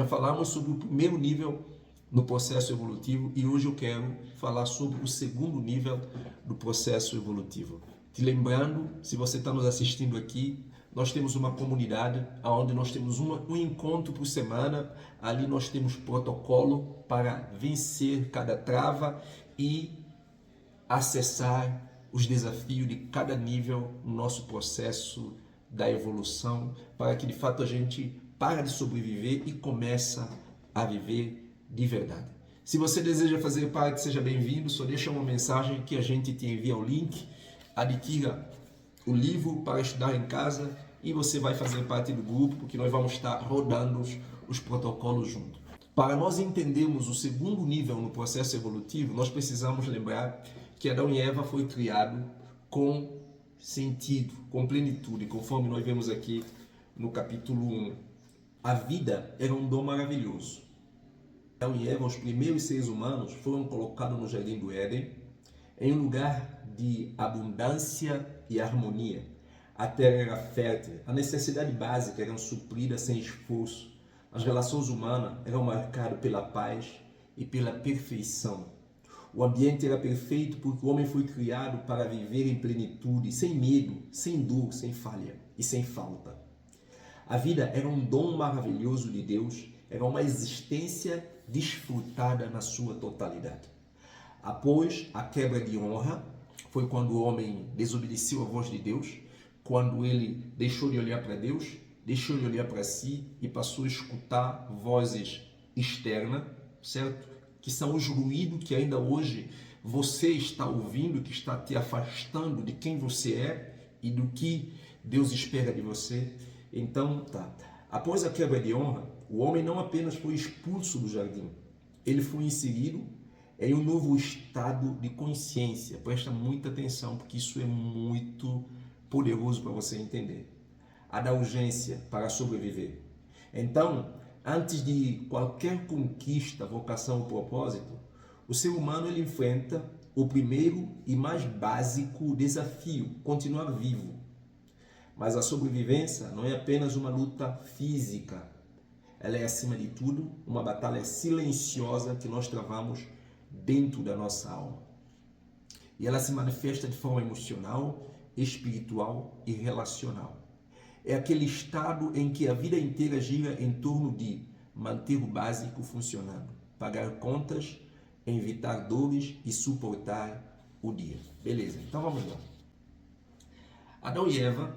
já falamos sobre o primeiro nível no processo evolutivo e hoje eu quero falar sobre o segundo nível do processo evolutivo. Te lembrando, se você está nos assistindo aqui, nós temos uma comunidade onde nós temos um encontro por semana. Ali nós temos protocolo para vencer cada trava e acessar os desafios de cada nível no nosso processo da evolução, para que de fato a gente para de sobreviver e começa a viver de verdade. Se você deseja fazer parte, seja bem-vindo, só deixa uma mensagem que a gente te envia o link, adquira o livro para estudar em casa e você vai fazer parte do grupo, porque nós vamos estar rodando os protocolos juntos. Para nós entendermos o segundo nível no processo evolutivo, nós precisamos lembrar que Adão e Eva foi criado com sentido, com plenitude, conforme nós vemos aqui no capítulo 1. A vida era um dom maravilhoso. Adão e Eva, os primeiros seres humanos, foram colocados no Jardim do Éden, em um lugar de abundância e harmonia. A terra era fértil, a necessidade básica era suprida sem esforço. As relações humanas eram marcadas pela paz e pela perfeição. O ambiente era perfeito porque o homem foi criado para viver em plenitude, sem medo, sem dor, sem falha e sem falta. A vida era um dom maravilhoso de Deus, era uma existência desfrutada na sua totalidade. Após a quebra de honra, foi quando o homem desobedeceu a voz de Deus, quando ele deixou de olhar para Deus, deixou de olhar para si e passou a escutar vozes externas, certo? Que são os ruídos que ainda hoje você está ouvindo, que está te afastando de quem você é e do que Deus espera de você. Então, após a quebra de honra, o homem não apenas foi expulso do jardim, ele foi inserido em um novo estado de consciência. Presta muita atenção, porque isso é muito poderoso para você entender. A da urgência para sobreviver. Então, antes de qualquer conquista, vocação ou propósito, o ser humano ele enfrenta o primeiro e mais básico desafio, continuar vivo. Mas a sobrevivência não é apenas uma luta física, ela é, acima de tudo, uma batalha silenciosa que nós travamos dentro da nossa alma. E ela se manifesta de forma emocional, espiritual e relacional. É aquele estado em que a vida inteira gira em torno de manter o básico funcionando, pagar contas, evitar dores e suportar o dia. Beleza, então vamos lá. Adão e Eva,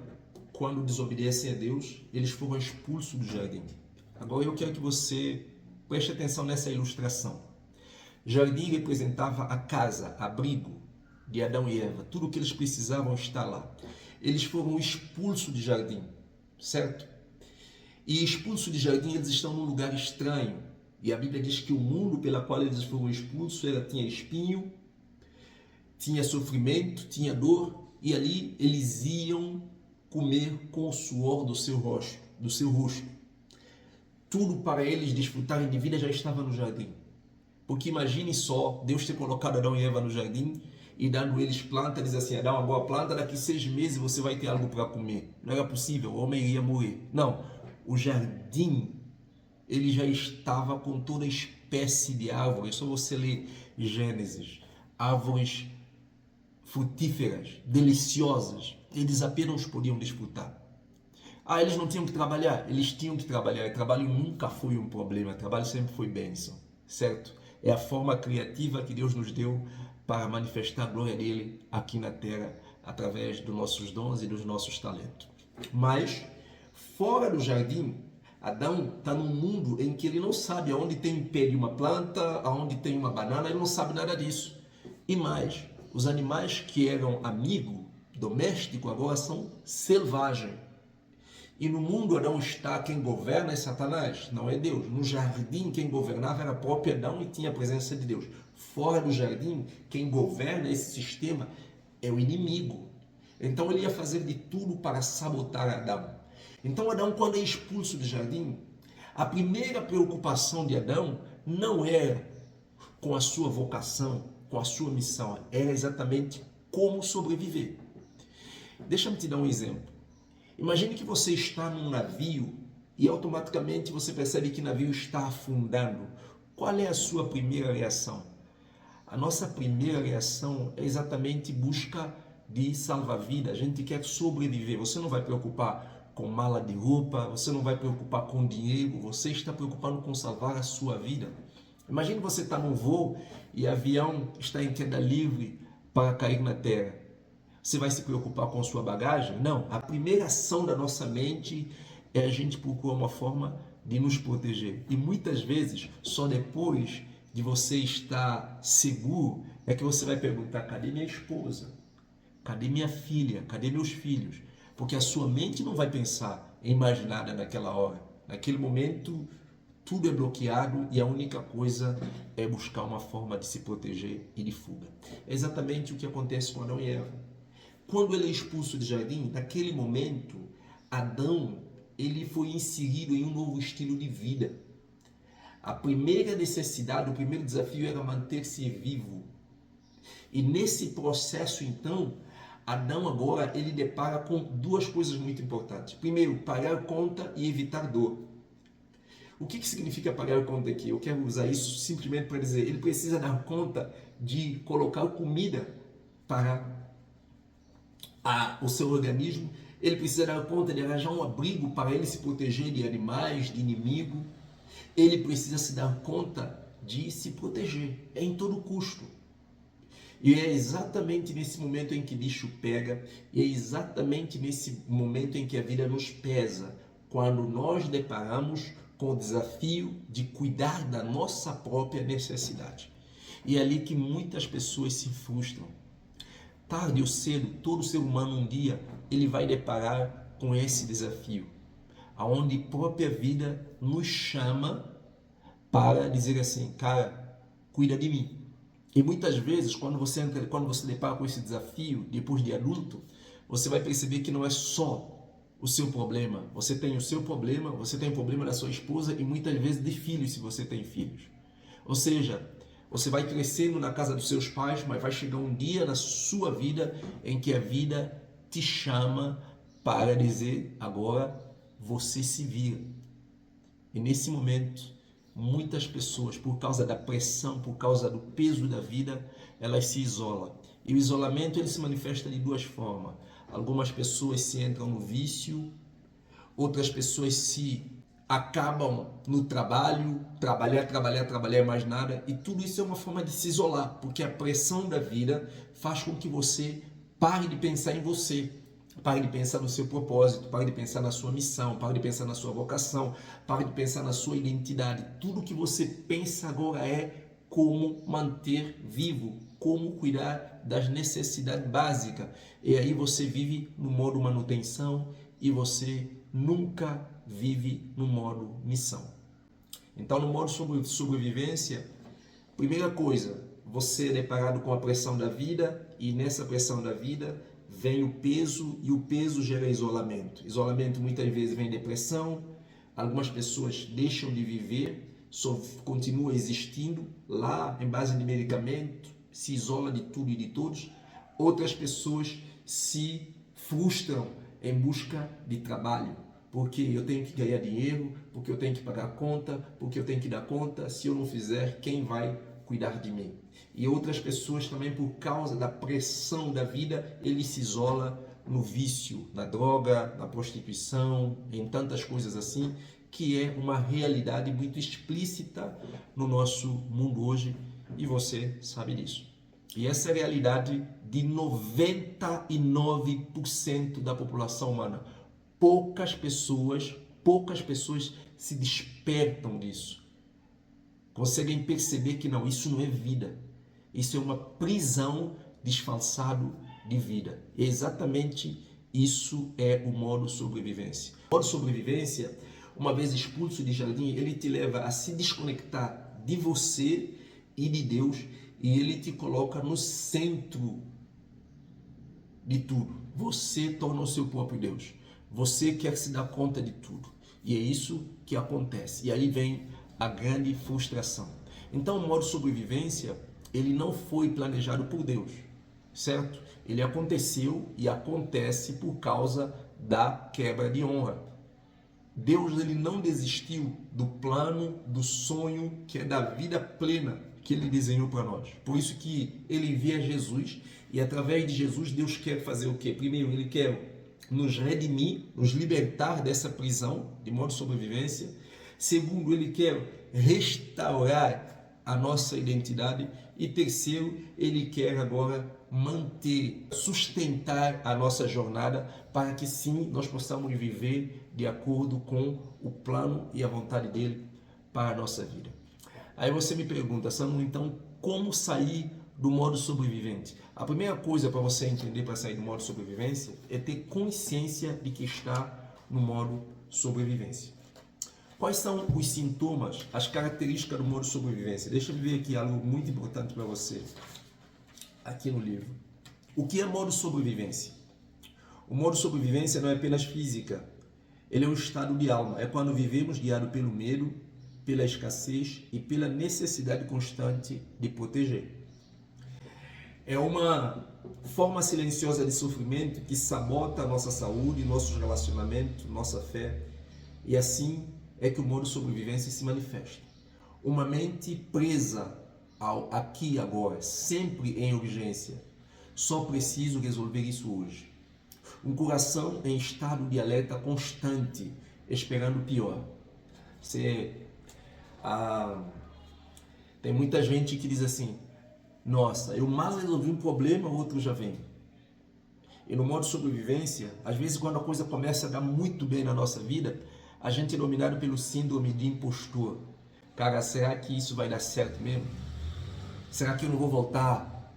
quando desobedecem a Deus, eles foram expulsos do jardim. Agora eu quero que você preste atenção nessa ilustração. Jardim representava a casa, abrigo de Adão e Eva, tudo o que eles precisavam está lá. Eles foram expulsos de jardim, certo? E expulsos de jardim, eles estão num lugar estranho. E a Bíblia diz que o mundo pela qual eles foram expulsos tinha espinho, tinha sofrimento, tinha dor, e ali eles iam comer com o suor do seu rosto. Tudo para eles desfrutarem de vida já estava no jardim. Porque imagine só, Deus ter colocado Adão e Eva no jardim e dando eles planta, diz assim, Adão, agora planta, daqui 6 meses você vai ter algo para comer. Não era possível, o homem iria morrer. Não, o jardim, ele já estava com toda espécie de árvores. É só você ler Gênesis, árvores frutíferas, deliciosas, eles apenas podiam desfrutar. Eles não tinham que trabalhar? Eles tinham que trabalhar. O trabalho nunca foi um problema, o trabalho sempre foi bênção, certo? É a forma criativa que Deus nos deu para manifestar a glória dele aqui na terra, através dos nossos dons e dos nossos talentos. Mas, fora do jardim, Adão está num mundo em que ele não sabe aonde tem um pé de uma planta, aonde tem uma banana, ele não sabe nada disso. E mais, os animais que eram amigo doméstico agora são selvagens. E no mundo Adão está, quem governa é Satanás, não é Deus. No jardim quem governava era próprio Adão e tinha a presença de Deus. Fora do jardim, quem governa esse sistema é o inimigo. Então ele ia fazer de tudo para sabotar Adão. Então Adão, quando é expulso do jardim, a primeira preocupação de Adão não era com a sua vocação, com a sua missão, era exatamente como sobreviver. Deixa-me te dar um exemplo. Imagine que você está num navio e automaticamente você percebe que o navio está afundando. Qual é a sua primeira reação? A nossa primeira reação é exatamente busca de salva-vida. A gente quer sobreviver. Você não vai preocupar com mala de roupa, você não vai preocupar com dinheiro, você está preocupado com salvar a sua vida. Imagine você está num voo e o avião está em queda livre para cair na terra. Você vai se preocupar com a sua bagagem? Não. A primeira ação da nossa mente é a gente procurar uma forma de nos proteger. E muitas vezes, só depois de você estar seguro, é que você vai perguntar: cadê minha esposa? Cadê minha filha? Cadê meus filhos? Porque a sua mente não vai pensar em mais nada naquela hora. Naquele momento, tudo é bloqueado e a única coisa é buscar uma forma de se proteger e de fuga. É exatamente o que acontece com Adão e Eva. Quando ele é expulso do jardim, naquele momento, Adão ele foi inserido em um novo estilo de vida. A primeira necessidade, o primeiro desafio era manter-se vivo. E nesse processo, então, Adão agora ele depara com duas coisas muito importantes. Primeiro, pagar conta e evitar dor. O que significa pagar conta aqui? Eu quero usar isso simplesmente para dizer, ele precisa dar conta de colocar comida para o seu organismo, ele precisa dar conta de arranjar um abrigo para ele se proteger de animais, de inimigo. Ele precisa se dar conta de se proteger, em todo custo. E é exatamente nesse momento em que o bicho pega, e é exatamente nesse momento em que a vida nos pesa, quando nós deparamos com o desafio de cuidar da nossa própria necessidade. E é ali que muitas pessoas se frustram. Tarde ou cedo, todo ser humano um dia, ele vai deparar com esse desafio, aonde a própria vida nos chama para dizer assim: cara, cuida de mim. E muitas vezes, quando você depara com esse desafio, depois de adulto, você vai perceber que não é só o seu problema. Você tem o seu problema, você tem o problema da sua esposa e muitas vezes de filhos, se você tem filhos. Ou seja, você vai crescendo na casa dos seus pais, mas vai chegar um dia na sua vida em que a vida te chama para dizer: agora você se vira. E nesse momento, muitas pessoas, por causa da pressão, por causa do peso da vida, elas se isolam. E o isolamento ele se manifesta de duas formas. Algumas pessoas se entram no vício, outras pessoas se acabam no trabalho, trabalhar, mais nada, e tudo isso é uma forma de se isolar, porque a pressão da vida faz com que você pare de pensar em você, pare de pensar no seu propósito, pare de pensar na sua missão, pare de pensar na sua vocação, pare de pensar na sua identidade. Tudo que você pensa agora é como manter vivo, como cuidar das necessidades básicas. E aí você vive no modo manutenção e você nunca vive no modo missão. Então, no modo sobrevivência, primeira coisa, você é deparado com a pressão da vida, e nessa pressão da vida vem o peso, e o peso gera isolamento. Isolamento muitas vezes vem depressão, algumas pessoas deixam de viver, só continua existindo lá em base de medicamento, se isola de tudo e de todos. Outras pessoas se frustram em busca de trabalho, porque eu tenho que ganhar dinheiro, porque eu tenho que pagar a conta, porque eu tenho que dar conta, se eu não fizer, quem vai cuidar de mim? E outras pessoas também, por causa da pressão da vida, ele se isola no vício, na droga, na prostituição, em tantas coisas assim, que é uma realidade muito explícita no nosso mundo hoje, e você sabe disso. E essa é a realidade de 99% da população humana. Poucas pessoas se despertam disso. Conseguem perceber que não, isso não é vida. Isso é uma prisão disfarçado de vida. E exatamente isso é o modo sobrevivência. O modo sobrevivência, uma vez expulso de jardim, ele te leva a se desconectar de você e de Deus, e ele te coloca no centro de tudo. Você torna o seu próprio Deus. Você quer se dar conta de tudo. E é isso que acontece. E aí vem a grande frustração. Então, o modo sobrevivência, ele não foi planejado por Deus, certo? Ele aconteceu e acontece por causa da quebra de honra. Deus ele não desistiu do plano, do sonho que é da vida plena que ele desenhou para nós. Por isso que ele envia Jesus e através de Jesus Deus quer fazer o quê? Primeiro, ele quer nos redimir, nos libertar dessa prisão de modo de sobrevivência. Segundo, ele quer restaurar a nossa identidade. E terceiro, ele quer agora manter, sustentar a nossa jornada para que sim, nós possamos viver de acordo com o plano e a vontade dele para a nossa vida. Aí você me pergunta, Samuel, então como sair do modo sobrevivente? A primeira coisa para você entender para sair do modo sobrevivência é ter consciência de que está no modo sobrevivência. Quais são os sintomas, as características do modo sobrevivência? Deixa eu ver aqui algo muito importante para você, aqui no livro. O que é modo sobrevivência? O modo sobrevivência não é apenas física, ele é um estado de alma. É quando vivemos guiados pelo medo, pela escassez e pela necessidade constante de proteger. É uma forma silenciosa de sofrimento que sabota a nossa saúde, nossos relacionamentos, nossa fé, e assim é que o modo sobrevivência se manifesta. Uma mente presa ao aqui e agora, sempre em urgência. Só preciso resolver isso hoje. Um coração em estado de alerta constante, esperando o pior. Tem muita gente que diz assim, nossa, eu mal resolvi um problema, outro já vem. E no modo sobrevivência, às vezes quando a coisa começa a dar muito bem na nossa vida, a gente é dominado pelo síndrome de impostor. Cara, será que isso vai dar certo mesmo? Será que eu não vou voltar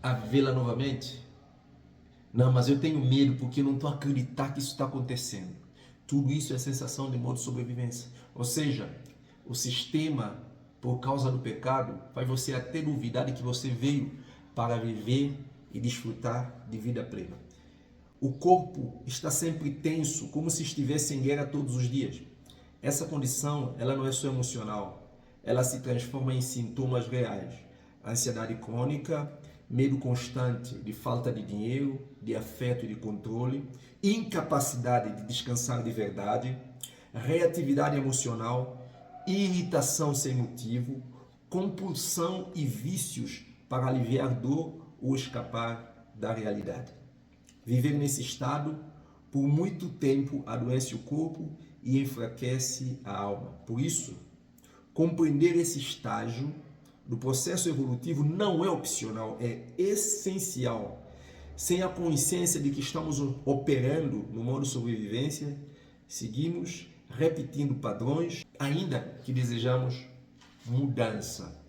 a vê-la novamente? Não, mas eu tenho medo porque eu não estou acreditando que isso está acontecendo. Tudo isso é sensação de modo de sobrevivência. Ou seja, o sistema, por causa do pecado, faz você até duvidar de que você veio para viver e desfrutar de vida plena. O corpo está sempre tenso, como se estivesse em guerra todos os dias. Essa condição, ela não é só emocional, ela se transforma em sintomas reais. Ansiedade crônica, medo constante de falta de dinheiro, de afeto e de controle, incapacidade de descansar de verdade, reatividade emocional, irritação sem motivo, compulsão e vícios para aliviar dor ou escapar da realidade. Viver nesse estado por muito tempo adoece o corpo e enfraquece a alma. Por isso, compreender esse estágio do processo evolutivo não é opcional, é essencial. Sem a consciência de que estamos operando no modo sobrevivência, seguimos repetindo padrões, ainda que desejamos mudança.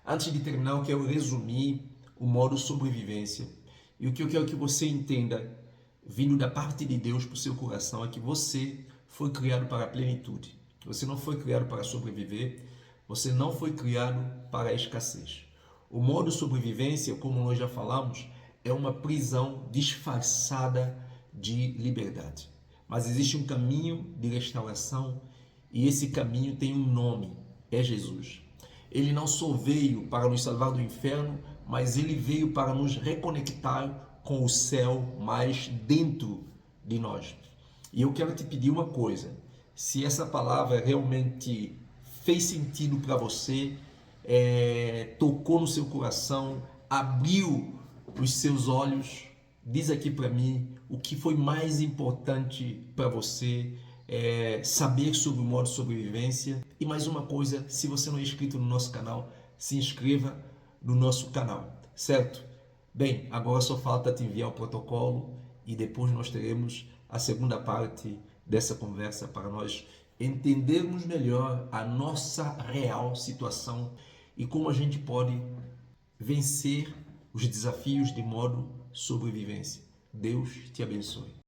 Antes de terminar, eu quero resumir o modo sobrevivência. E o que eu quero que você entenda, vindo da parte de Deus para o seu coração, é que você foi criado para a plenitude. Você não foi criado para sobreviver, você não foi criado para a escassez. O modo sobrevivência, como nós já falamos, é uma prisão disfarçada de liberdade. Mas existe um caminho de restauração e esse caminho tem um nome, é Jesus. Ele não só veio para nos salvar do inferno, mas ele veio para nos reconectar com o céu mais dentro de nós. E eu quero te pedir uma coisa, se essa palavra realmente fez sentido para você, tocou no seu coração, abriu os seus olhos, diz aqui para mim o que foi mais importante para você, saber sobre o modo de sobrevivência. E mais uma coisa, se você não é inscrito no nosso canal, se inscreva no nosso canal, certo? Bem, agora só falta te enviar o protocolo e depois nós teremos a segunda parte dessa conversa para nós entendermos melhor a nossa real situação e como a gente pode vencer os desafios de modo sobrevivência. Deus te abençoe.